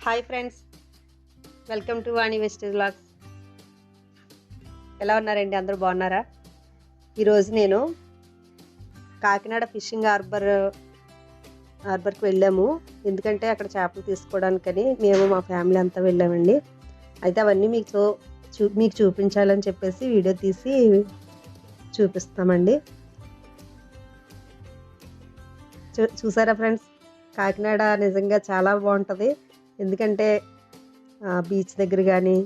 Hi friends, welcome to Vani vestige vlogs. ఎలా ఉన్నారండి? అందరూ బాగున్నారా? ఈరోజు నేను కాకినాడ ఫిషింగ్ హార్బర్కి వెళ్ళాము. ఎందుకంటే అక్కడ చేపలు తీసుకోవడానికని మేము మా ఫ్యామిలీ అంతా వెళ్ళామండి. అయితే అవన్నీ మీకు చూపించాలని చెప్పేసి వీడియో తీసి చూపిస్తామండి. చూసారా ఫ్రెండ్స్, కాకినాడ నిజంగా చాలా బాగుంటుంది. ఎందుకంటే బీచ్ దగ్గర కానీ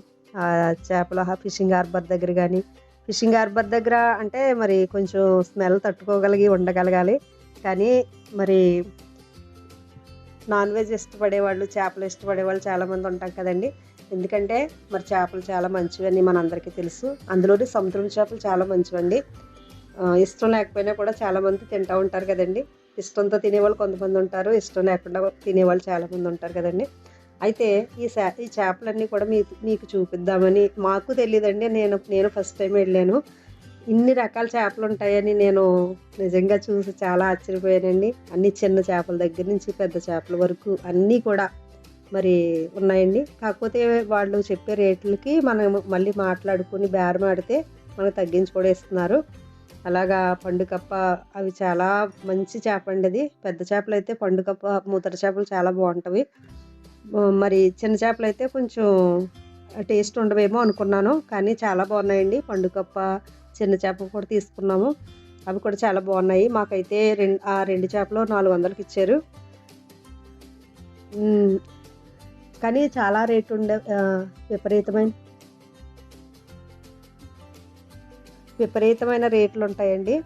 చేపల ఫిషింగ్ హార్బర్ దగ్గర అంటే మరి కొంచెం స్మెల్ తట్టుకోగలిగి ఉండగలగాలి. కానీ మరి నాన్ వెజ్ ఇష్టపడేవాళ్ళు, చేపలు ఇష్టపడేవాళ్ళు చాలామంది ఉంటాం కదండి. ఎందుకంటే మరి చేపలు చాలా మంచివని మనందరికీ తెలుసు. అందులోని సముద్రం చేపలు చాలా మంచివండి. ఇష్టం లేకపోయినా కూడా చాలామంది తింటూ ఉంటారు కదండి. ఇష్టంతో తినేవాళ్ళు కొంతమంది ఉంటారు, ఇష్టం లేకుండా తినేవాళ్ళు చాలామంది ఉంటారు కదండి. అయితే ఈ చేపలన్నీ కూడా మీకు చూపిద్దామని, మాకు తెలియదండి. నేను ఫస్ట్ టైం వెళ్ళాను. ఇన్ని రకాల చేపలు ఉంటాయని నేను నిజంగా చూసి చాలా ఆశ్చర్యపోయానండి. అన్ని చిన్న చేపల దగ్గర నుంచి పెద్ద చేపల వరకు అన్నీ కూడా మరి ఉన్నాయండి. కాకపోతే వాళ్ళు చెప్పే రేట్లకి మనం మళ్ళీ మాట్లాడుకుని బేరం ఆడితే మనకు తగ్గించి కూడా ఇస్తున్నారు. అలాగా పండుకప్ప అవి చాలా మంచి చేప అండి. అది పెద్ద చేపలు అయితే పండుకప్ప, మూతర చేపలు చాలా బాగుంటవి. మరి చిన్న చేపలు అయితే కొంచెం టేస్ట్ ఉండవేమో అనుకున్నాను, కానీ చాలా బాగున్నాయండి. పండుకప్ప, చిన్న చేప కూడా తీసుకున్నాము. అవి కూడా చాలా బాగున్నాయి. మాకైతే రెండు చేపలు 400కి ఇచ్చారు. కానీ చాలా రేటు ఉండే, విపరీతమైన రేట్లు ఉంటాయండి.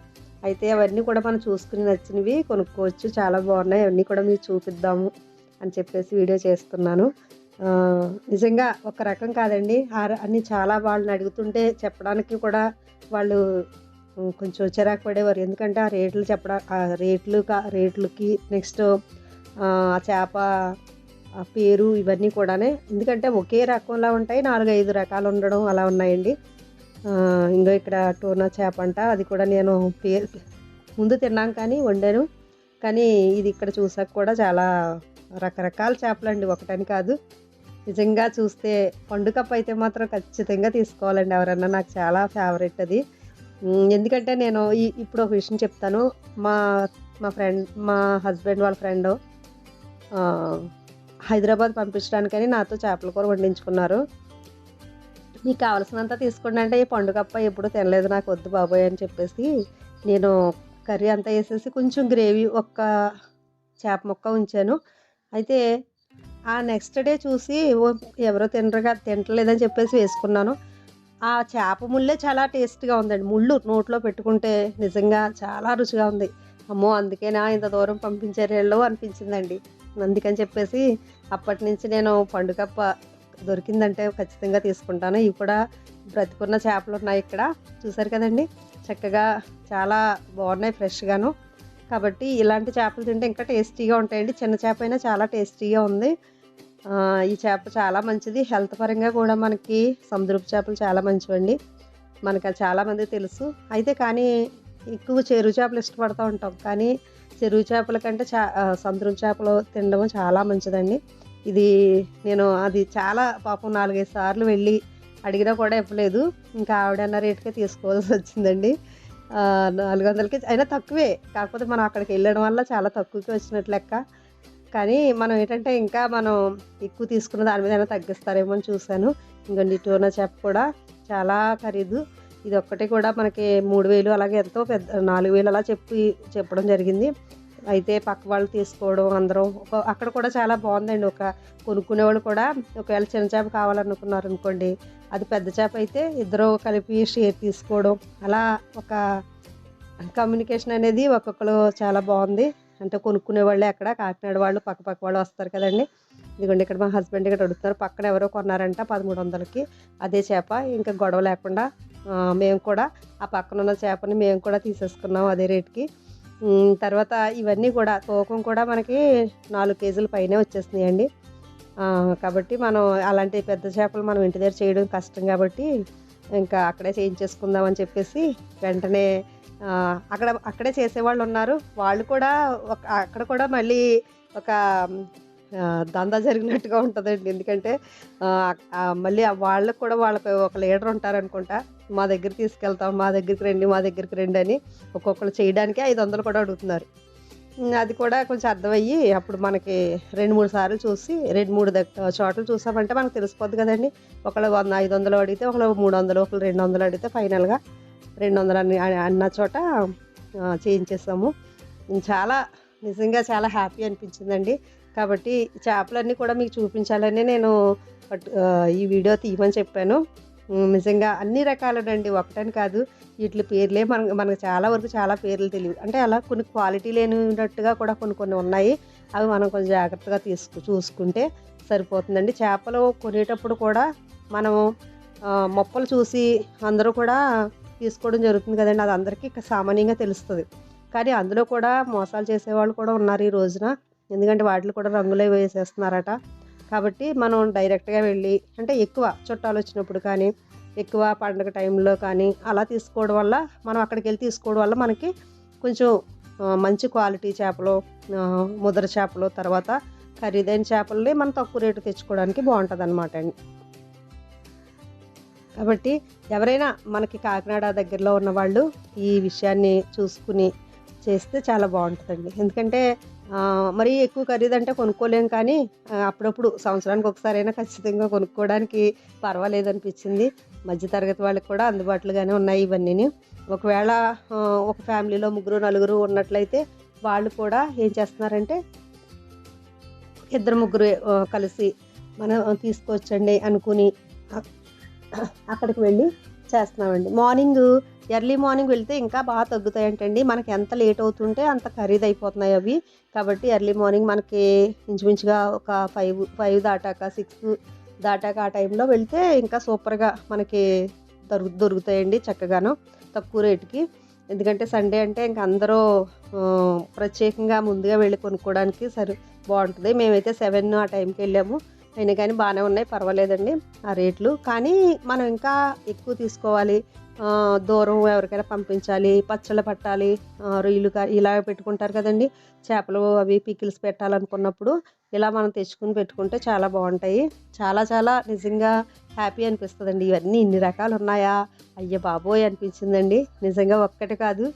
అయితే అవన్నీ కూడా మనం చూసుకుని నచ్చినవి కొనుక్కోవచ్చు. చాలా బాగున్నాయి. అవన్నీ కూడా మీకు చూపిద్దాము అని చెప్పేసి వీడియో చేస్తున్నాను. నిజంగా ఒక రకం కాదండి, అన్నీ చాలా వాళ్ళని అడుగుతుంటే చెప్పడానికి కూడా వాళ్ళు కొంచెం చిరాకు పడేవారు. ఎందుకంటే ఆ రేట్లు ఆ రేట్లకి నెక్స్ట్ ఆ చేప పేరు ఇవన్నీ కూడానే. ఎందుకంటే ఒకే రకంలా ఉంటాయి, 4-5 రకాలు ఉండడం అలా ఉన్నాయండి. ఇంకో ఇక్కడ టోనా చేప అంట, అది కూడా నేను ముందు తిన్నాం కానీ వండాను. కానీ ఇది ఇక్కడ చూసాక కూడా చాలా రకరకాల చేపలండి, ఒకటని కాదు. నిజంగా చూస్తే పండుకప్ప అయితే మాత్రం ఖచ్చితంగా తీసుకోవాలండి ఎవరన్నా. నాకు చాలా ఫేవరెట్ అది. ఎందుకంటే నేను ఇప్పుడు ఒక విషయం చెప్తాను. మా హస్బెండ్ వాళ్ళ ఫ్రెండ్ హైదరాబాద్ పంపించడానికని నాతో చేపల కూర వండించుకున్నారు. మీకు కావాల్సినంత తీసుకోండి అంటే, ఈ పండుగప్ప ఎప్పుడు తినలేదు, నాకు వద్దు బాబోయ్ అని చెప్పేసి నేను కర్రీ అంతా వేసేసి కొంచెం గ్రేవీ ఒక్క చేప ముక్క ఉంచాను. అయితే ఆ నెక్స్ట్ డే చూసి ఎవరో తింటలేదని చెప్పేసి వేసుకున్నాను. ఆ చేప ముళ్ళే చాలా టేస్ట్గా ఉందండి. ముళ్ళు నోట్లో పెట్టుకుంటే నిజంగా చాలా రుచిగా ఉంది. అమ్మో, అందుకేనా ఇంత దూరం పంపించారు వీళ్ళు అనిపించిందండి. అందుకని చెప్పేసి అప్పటి నుంచి నేను పండుగప్ప దొరికిందంటే ఖచ్చితంగా తీసుకుంటాను. ఇవి కూడా బ్రతికున్న చేపలు ఉన్నాయి ఇక్కడ, చూసారు కదండి. చక్కగా చాలా బాగున్నాయి, ఫ్రెష్గాను. కాబట్టి ఇలాంటి చేపలు తింటే ఇంకా టేస్టీగా ఉంటాయండి. చిన్న చేప అయినా చాలా టేస్టీగా ఉంది. ఈ చేప చాలా మంచిది హెల్త్ పరంగా కూడా. మనకి సముద్రపు చేపలు చాలా మంచివండి, మనకు అది చాలామంది తెలుసు. అయితే కానీ ఎక్కువ చెరువు చేపలు ఇష్టపడుతూ ఉంటాం, కానీ చెరువు చేపల కంటే సముద్రం చేపలు తినడం చాలా మంచిదండి. ఇది నేను అది చాలా పాపం 4-5 సార్లు వెళ్ళి అడిగినా కూడా ఇవ్వలేదు. ఇంకా ఆవిడన్న రేటుకే తీసుకోవాల్సి వచ్చిందండి. 400కి అయినా తక్కువే, కాకపోతే మనం అక్కడికి వెళ్ళడం వల్ల చాలా తక్కువకి వచ్చినట్లు లెక్క. కానీ మనం ఏంటంటే ఇంకా మనం ఎక్కువ తీసుకున్న దాని మీద అయినా తగ్గిస్తారేమో అని చూశాను. ఇంకొండి టోనా చేప కూడా చాలా ఖరీదు. ఇది ఒక్కటి కూడా మనకి 3000, అలాగే ఎంతో పెద్ద 4000 అలా చెప్పడం జరిగింది. అయితే పక్క వాళ్ళు తీసుకోవడం అందరం అక్కడ కూడా చాలా బాగుందండి. కొనుక్కునేవాళ్ళు కూడా ఒకవేళ చిన్న చేప కావాలనుకున్నారు అనుకోండి, అది పెద్ద చేప అయితే ఇద్దరు కలిపి షేర్ తీసుకోవడం, అలా ఒక కమ్యూనికేషన్ అనేది ఒక్కొక్కరు చాలా బాగుంది. అంటే కొనుక్కునే వాళ్ళే అక్కడ కాకినాడ వాళ్ళు, పక్క వాళ్ళు వస్తారు కదండి. ఇదిగోండి ఇక్కడ మా హస్బెండ్ ఇక్కడ అడుగుతున్నారు, పక్కన ఎవరో కొన్నారంట 1300కి అదే చేప. ఇంకా గొడవ లేకుండా మేము కూడా ఆ పక్కన ఉన్న చేపని మేము కూడా తీసేసుకున్నాం అదే రేటుకి. తర్వాత ఇవన్నీ కూడా తూకం కూడా మనకి 4 కేజీల పైనే వచ్చేస్తున్నాయండి. కాబట్టి మనం అలాంటి పెద్ద చేపలు మనం ఇంటి దగ్గర చేయడం కష్టం కాబట్టి ఇంకా అక్కడే చేయించేసుకుందామని చెప్పేసి వెంటనే అక్కడే చేసేవాళ్ళు ఉన్నారు. వాళ్ళు కూడా అక్కడ కూడా మళ్ళీ ఒక దందా జరిగినట్టుగా ఉంటదండి. ఎందుకంటే మళ్ళీ వాళ్ళకి కూడా వాళ్ళకి ఒక లీడర్ ఉంటారనుకుంటా. మా దగ్గరికి తీసుకెళ్తాం, మా దగ్గరికి రండి, మా దగ్గరికి రండి అని ఒక్కొక్కళ్ళు చేయడానికే 500 కూడా అడుగుతున్నారు. అది కూడా కొంచెం అర్థమయ్యి అప్పుడు మనకి 2, 3 సార్లు చూసి 2, 3 చోట్ల చూసామంటే మనకు తెలిసిపోద్ది కదండీ. ఒకళ్ళు 100, 500 అడిగితే, ఒకళ్ళు 300, ఒకళ్ళు 200 అడిగితే ఫైనల్‌గా 200 అన్న చోట చేయించేసాము. చాలా నిజంగా చాలా హ్యాపీ అనిపించిందండి. కాబట్టి చేపలన్నీ కూడా మీకు చూపించాలని నేను ఈ వీడియో తీయమని చెప్పాను. నిజంగా అన్ని రకాలనండి, ఒకటని కాదు. వీట్లి పేర్లే మనకు చాలా వరకు చాలా పేర్లు తెలియవు. అంటే అలా కొన్ని క్వాలిటీ లేనట్టుగా కూడా కొన్ని ఉన్నాయి. అవి మనం కొంచెం జాగ్రత్తగా చూసుకుంటే సరిపోతుందండి. చేపలు కొనేటప్పుడు కూడా మనము మొప్పలు చూసి అందరూ కూడా తీసుకోవడం జరుగుతుంది కదండీ. అది అందరికీ సామాన్యంగా తెలుస్తది. కానీ అందులో కూడా మోసాలు చేసేవాళ్ళు కూడా ఉన్నారు ఈ రోజున. ఎందుకంటే వాటిలో కూడా రంగులే వేసేస్తున్నారట. కాబట్టి మనం డైరెక్ట్‌గా వెళ్ళి, అంటే ఎక్కువ చుట్టాలొచ్చినప్పుడు కానీ, ఎక్కువ పండగ టైంలో కానీ అలా తీసుకోవడం వల్ల, మనం అక్కడికెళ్ళి తీసుకోవడం వల్ల మనకి కొంచెం మంచి క్వాలిటీ చేపలు, ముదర చేపలు, తర్వాత ఖరీదైన చేపల్ని మనం తక్కువ రేటుకి తెచ్చుకోవడానికి బావుంటదనమాట అండి. కాబట్టి ఎవరైనా మనకి కాకినాడ దగ్గరలో ఉన్నవాళ్ళు ఈ విషయాన్ని చూసుకుని చేస్తే చాలా బావుంటదండి. ఎందుకంటే మరీ ఎక్కువ ఖరీదంటే కొనుక్కోలేం, కానీ అప్పుడప్పుడు సంవత్సరానికి ఒకసారైనా ఖచ్చితంగా కొనుక్కోవడానికి పర్వాలేదనిపించింది. మధ్య తరగతి వాళ్ళకి కూడా అందుబాటులోగానే ఉన్నాయి ఇవన్నీని. ఒకవేళ ఒక ఫ్యామిలీలో ముగ్గురు, నలుగురు ఉన్నట్లయితే వాళ్ళు కూడా ఏం చేస్తున్నారంటే, ఇద్దరు ముగ్గురు కలిసి మనం తీసుకోవచ్చండి అనుకుని అక్కడికి వెళ్ళి చేస్తున్నామండి. ఎర్లీ మార్నింగ్ వెళ్తే ఇంకా బాగా తగ్గుతాయంటండి. మనకి ఎంత లేట్ అవుతుంటే అంత ఖరీదైపోతున్నాయి అవి. కాబట్టి ఎర్లీ మార్నింగ్ మనకి ఇంచుమించుగా ఒక 5 దాటాక, 6 దాటాక ఆ టైంలో వెళ్తే ఇంకా సూపర్‌గా మనకి దొరుకుతాయండి చక్కగాను, తక్కువ రేటుకి. ఎందుకంటే సండే అంటే ఇంక అందరూ ప్రత్యేకంగా ముందుగా వెళ్ళి కొనుక్కోవడానికి బావుంటది. మేమైతే 7 ఆ టైంకి వెళ్ళాము. అయినా కానీ బాగానే ఉన్నాయి, పర్వాలేదండి ఆ రేట్లు. కానీ మనం ఇంకా ఎక్కువ తీసుకోవాలి, దూరం ఎవరికైనా పంపించాలి, పచ్చళ్ళు పట్టాలి, రొయ్యలు ఇలా పెట్టుకుంటారు కదండీ. చేపలు అవి పికిల్స్ పెట్టాలనుకున్నప్పుడు ఇలా మనం తెచ్చుకుని పెట్టుకుంటే చాలా బాగుంటాయి. చాలా చాలా నిజంగా హ్యాపీ అనిపిస్తుందండి. ఇవన్నీ ఇన్ని రకాలు ఉన్నాయా, అయ్య బాబోయ్ అనిపించిందండి. నిజంగా ఒక్కటి కాదు.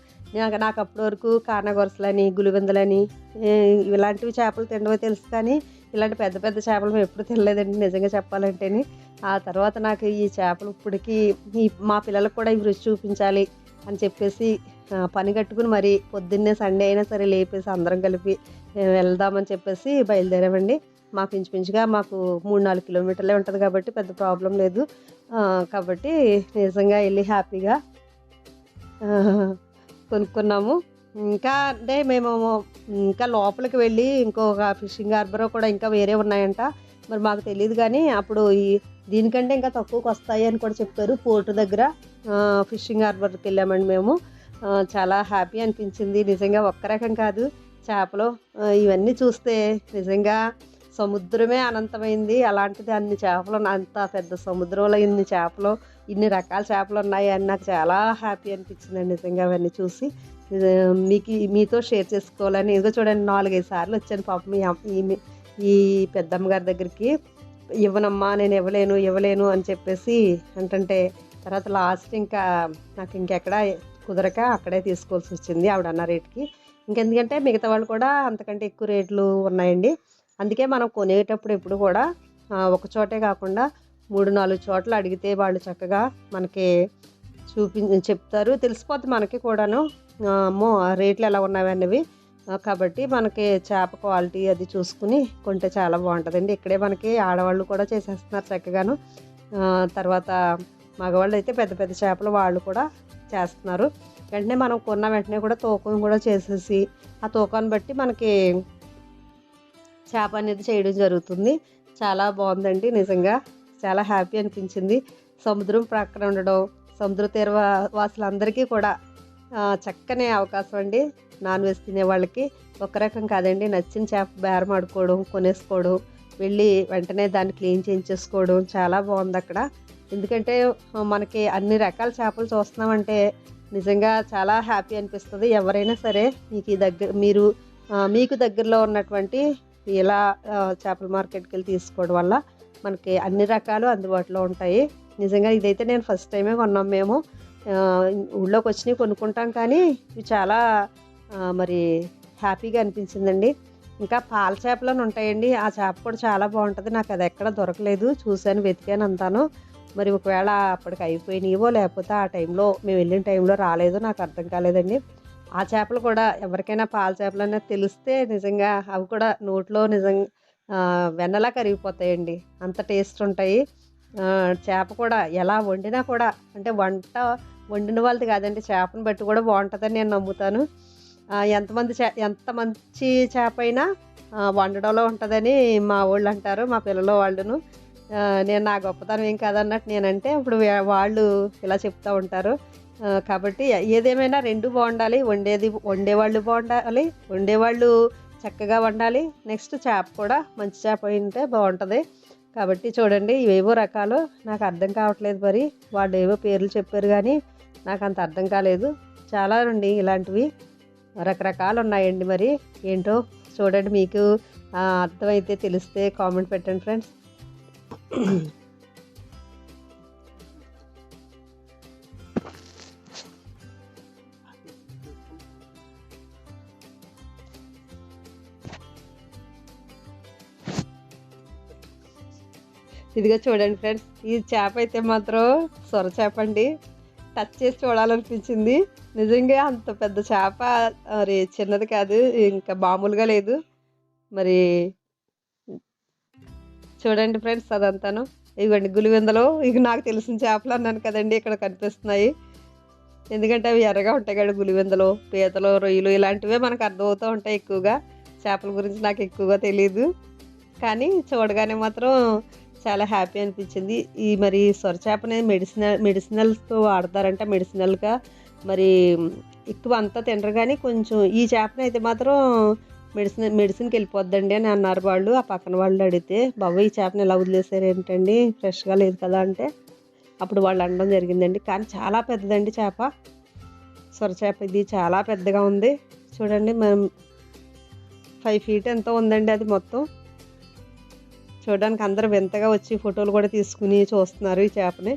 నాకు అప్పటి వరకు కానగొరసలని, గులిబిందలని, ఇలాంటివి చేపలు తినడమే తెలుసు, కానీ ఇలాంటి పెద్ద పెద్ద చేపలు మేము ఎప్పుడు తినలేదండి నిజంగా చెప్పాలంటేని. ఆ తర్వాత నాకు ఈ చేపలు ఇప్పటికీ మా పిల్లలకు కూడా ఇవి రుచి చూపించాలి అని చెప్పేసి పని కట్టుకుని మరి పొద్దున్నే సండే అయినా సరే లేపేసి అందరం కలిపి వెళ్దామని చెప్పేసి బయలుదేరామండి. మాకు ఇంచుమించుగా 3-4 కిలోమీటర్లే ఉంటుంది కాబట్టి పెద్ద ప్రాబ్లం లేదు. కాబట్టి నిజంగా వెళ్ళి హ్యాపీగా కొనుక్కున్నాము. ఇంకా అంటే మేము ఇంకా లోపలికి వెళ్ళి ఇంకొక ఫిషింగ్ హార్బర్ కూడా ఇంకా వేరే ఉన్నాయంట. మరి మాకు తెలీదు, కానీ అప్పుడు దీనికంటే ఇంకా తక్కువకి వస్తాయి అని కూడా చెప్పారు. పోర్టు దగ్గర ఫిషింగ్ హార్బర్కి వెళ్ళామండి మేము. చాలా హ్యాపీ అనిపించింది. నిజంగా ఒక్క రకం కాదు చేపలు. ఇవన్నీ చూస్తే నిజంగా సముద్రమే అనంతమైంది. అలాంటిది అన్ని చేపలు, అంత పెద్ద సముద్రంలో ఇన్ని చేపలు, ఇన్ని రకాల చేపలు ఉన్నాయి అని నాకు చాలా హ్యాపీ అనిపించిందండి నిజంగా అవన్నీ చూసి. మీతో షేర్ చేసుకోవాలని. ఇదిగో చూడండి, 4, 5 సార్లు వచ్చాను పాపం ఈ పెద్దమ్మ గారి దగ్గరికి. ఇవ్వనమ్మా, నేను ఇవ్వలేను అని చెప్పేసి అంటుంటే, తర్వాత లాస్ట్ ఇంకా నాకు ఇంకెక్కడ కుదరక అక్కడే తీసుకోవాల్సి వచ్చింది ఆవిడ అన్న రేటుకి. ఇంకెందుకంటే మిగతా వాళ్ళు కూడా అంతకంటే ఎక్కువ రేట్లు ఉన్నాయండి. అందుకే మనం కొనేటప్పుడు ఎప్పుడు కూడా ఒక చోటే కాకుండా 3, 4 చోట్ల అడిగితే వాళ్ళు చక్కగా మనకి చెప్తారు. తెలిసిపోద్ది మనకి కూడాను రేట్లు ఎలా ఉన్నవి. కాబట్టి మనకి చేప క్వాలిటీ అది చూసుకుని కొంటే చాలా బాగుంటుందండి. ఇక్కడే మనకి ఆడవాళ్ళు కూడా చేసేస్తున్నారు చక్కగాను. తర్వాత మగవాళ్ళు అయితే పెద్ద పెద్ద చేపలు వాళ్ళు కూడా చేస్తున్నారు. వెంటనే మనం కొన్న వెంటనే కూడా తూకం కూడా చేసేసి ఆ తూకాన్ని బట్టి మనకి చేప అనేది చేయడం జరుగుతుంది. చాలా బాగుందండి నిజంగా. చాలా హ్యాపీ అనిపించింది. సముద్రం ప్రక్కన ఉండడం, సముద్ర తీర వాసులందరికీ కూడా చక్కని అవకాశం అండి. నాన్ వెజ్ తినే వాళ్ళకి ఒక రకం కాదండి. నచ్చిన చేప బేరం ఆడుకోవడం, కొనేసుకోవడం, వెళ్ళి వెంటనే దాన్ని క్లీన్ చేయించేసుకోవడం చాలా బాగుంది అక్కడ. ఎందుకంటే మనకి అన్ని రకాల చేపలు చూస్తున్నామంటే నిజంగా చాలా హ్యాపీ అనిపిస్తుంది. ఎవరైనా సరే మీకు దగ్గరలో ఉన్నటువంటి ఇలా చేపల మార్కెట్కి వెళ్ళి తీసుకోవడం వల్ల మనకి అన్ని రకాలు అందుబాటులో ఉంటాయి. నిజంగా ఇదైతే నేను ఫస్ట్ టైమే కొన్నాం మేము. ఊళ్ళోకి వచ్చినవి కొనుక్కుంటాం కానీ ఇవి చాలా మరి హ్యాపీగా అనిపించిందండి. ఇంకా పాల చేపలని ఉంటాయండి, ఆ చేప కూడా చాలా బాగుంటుంది. నాకు అది ఎక్కడ దొరకలేదు, చూశాను, వెతికాను అంతాను. మరి ఒకవేళ అప్పటికి అయిపోయినాయో లేకపోతే ఆ టైంలో మేము వెళ్ళిన టైంలో రాలేదో నాకు అర్థం కాలేదండి. ఆ చేపలు కూడా ఎవరికైనా పాల చేపలు అనేది తెలిస్తే నిజంగా అవి కూడా నోట్లో నిజంగా వెన్నలా కరిగిపోతాయండి, అంత టేస్ట్ ఉంటాయి. చేప కూడా ఎలా వండినా కూడా, అంటే వంట వండిన వాళ్ళది కాదండి, చేపను బట్టి కూడా బాగుంటుందని నేను నమ్ముతాను. ఎంత మంచి చేప అయినా వండడంలో ఉంటుందని మా వాళ్ళు అంటారు, మా పిల్లలు వాళ్ళును. నేను నా గొప్పతనం ఏం కాదన్నట్టు నేనంటే ఇప్పుడు వాళ్ళు ఇలా చెప్తూ ఉంటారు. కాబట్టి ఏదేమైనా రెండు బాగుండాలి, వండేవాళ్ళు బాగుండాలి, వండేవాళ్ళు చక్కగా వండాలి. నెక్స్ట్ చేప కూడా మంచి చేప ఉంటే బాగుంటుంది. కాబట్టి చూడండి, ఇవేవో రకాలు నాకు అర్థం కావట్లేదు. మరి వాళ్ళు ఏవో పేర్లు చెప్పారు కానీ నాకు అంత అర్థం కాలేదు. చాలా అండి ఇలాంటివి రకరకాలు ఉన్నాయండి. మరి ఏంటో చూడండి, మీకు అర్థమైతే తెలిస్తే కామెంట్ పెట్టండి ఫ్రెండ్స్. ఇదిగో చూడండి ఫ్రెండ్స్, ఈ చేప అయితే మాత్రం సొర చేప అండి. టచ్ చేసి చూడాలనిపించింది. నిజంగా అంత పెద్ద చేప మరి చిన్నది కాదు, ఇంకా మామూలుగా లేదు. మరి చూడండి ఫ్రెండ్స్, అదంతాను ఇవ్వండి గులివెందలో. ఇక నాకు తెలిసిన చేపలు అన్నాను కదండి, ఇక్కడ కనిపిస్తున్నాయి. ఎందుకంటే అవి ఎర్రగా ఉంటాయి కదా గులివెందలు, పీతలు, రొయ్యలు ఇలాంటివే మనకు అర్థమవుతూ ఉంటాయి ఎక్కువగా. చేపల గురించి నాకు ఎక్కువగా తెలియదు, కానీ చూడగానే మాత్రం చాలా హ్యాపీ అనిపించింది. ఈ మరి సొర చేపని మెడిసినల్స్తో వాడతారంట, మెడిసినల్గా మరి ఎక్కువ అంతా తినరు. కానీ కొంచెం ఈ చేపని అయితే మాత్రం మెడిసిన్కి వెళ్ళిపోద్దండి అని అన్నారు వాళ్ళు. ఆ పక్కన వాళ్ళు అడిగితే, బాబు ఈ చేపని ఎలా వదిలేసారు ఏంటండి, ఫ్రెష్గా లేదు కదా అంటే అప్పుడు వాళ్ళు అనడం జరిగిందండి. కానీ చాలా పెద్దదండి చేప, సొర చేప ఇది చాలా పెద్దగా ఉంది. చూడండి, మనం 5 feet ఎంతో ఉందండి అది మొత్తం. చూడడానికి అందరూ వింతగా వచ్చి ఫోటోలు కూడా తీసుకుని చూస్తున్నారు ఈ చేపని.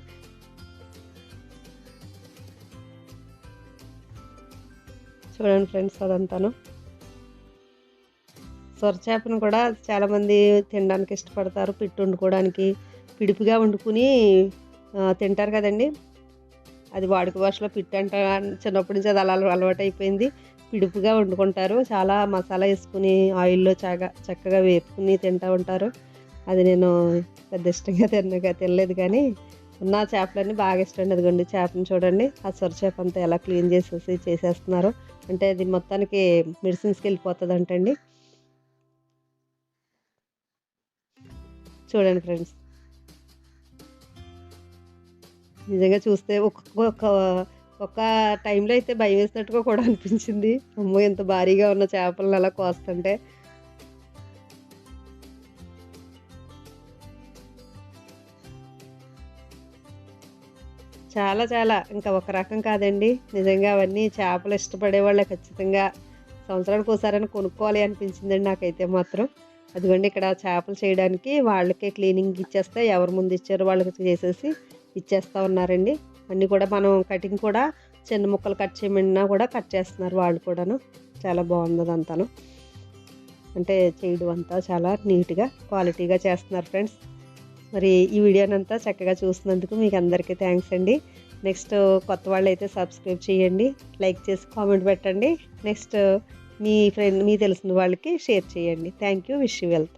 చూడండి ఫ్రెండ్స్, అదంతాను సొర చేపను కూడా చాలామంది తినడానికి ఇష్టపడతారు. పిట్టు వండుకోవడానికి పిడిపిగా వండుకుని తింటారు కదండి. అది వాడుక భాషలో పిట్టు అంట, చిన్నప్పటి నుంచి అది అలా అలవాటు అయిపోయింది. పిడుపుగా వండుకుంటారు, చాలా మసాలా వేసుకుని ఆయిల్లో చక్కగా వేపుకుని తింటూ ఉంటారు. అది నేను పెద్ద ఇష్టంగా తినలేదు, కానీ ఉన్న చేపలన్నీ బాగా ఇష్టం. అదిగోండి చేపని చూడండి, ఆ సొర చేప అంతా ఎలా క్లీన్ చేసేస్తున్నారు. అంటే అది మొత్తానికి మెడిసిన్స్కి వెళ్ళిపోతుంది అంటండి. చూడండి ఫ్రెండ్స్, నిజంగా చూస్తే ఒక టైంలో అయితే భయం వేసినట్టుగా కూడా అనిపించింది. అమ్మో, ఎంత భారీగా ఉన్న చేపలను అలా కోస్తుంటే. చాలా చాలా ఇంకా ఒక రకం కాదండి. నిజంగా అవన్నీ చేపలు ఇష్టపడే వాళ్ళే ఖచ్చితంగా సంవత్సరానికి ఒకసారి కొనుక్కోవాలి అనిపించిందండి నాకైతే మాత్రం. అదిగోండి, ఇక్కడ చేపలు చేయడానికి వాళ్ళకే క్లీనింగ్ ఇచ్చేస్తే ఎవరు ముందు ఇచ్చారో వాళ్ళకి చేసేసి ఇచ్చేస్తూ ఉన్నారండి. అన్నీ కూడా మనం కటింగ్ కూడా చిన్న ముక్కలు కట్ చేయమన్నా కూడా కట్ చేస్తున్నారు వాళ్ళు కూడాను. చాలా బాగుంది అదంతాను, అంటే చేయడం అంతా చాలా నీట్గా క్వాలిటీగా చేస్తున్నారు ఫ్రెండ్స్. మరి ఈ వీడియోనంతా చక్కగా చూసినందుకు మీకు అందరికీ థ్యాంక్స్ అండి. నెక్స్ట్ కొత్త వాళ్ళు అయితే సబ్స్క్రైబ్ చేయండి, లైక్ చేసి కామెంట్ పెట్టండి. నెక్స్ట్ మీ తెలిసిన వాళ్ళకి షేర్ చేయండి. Thank you. Wish you wealth.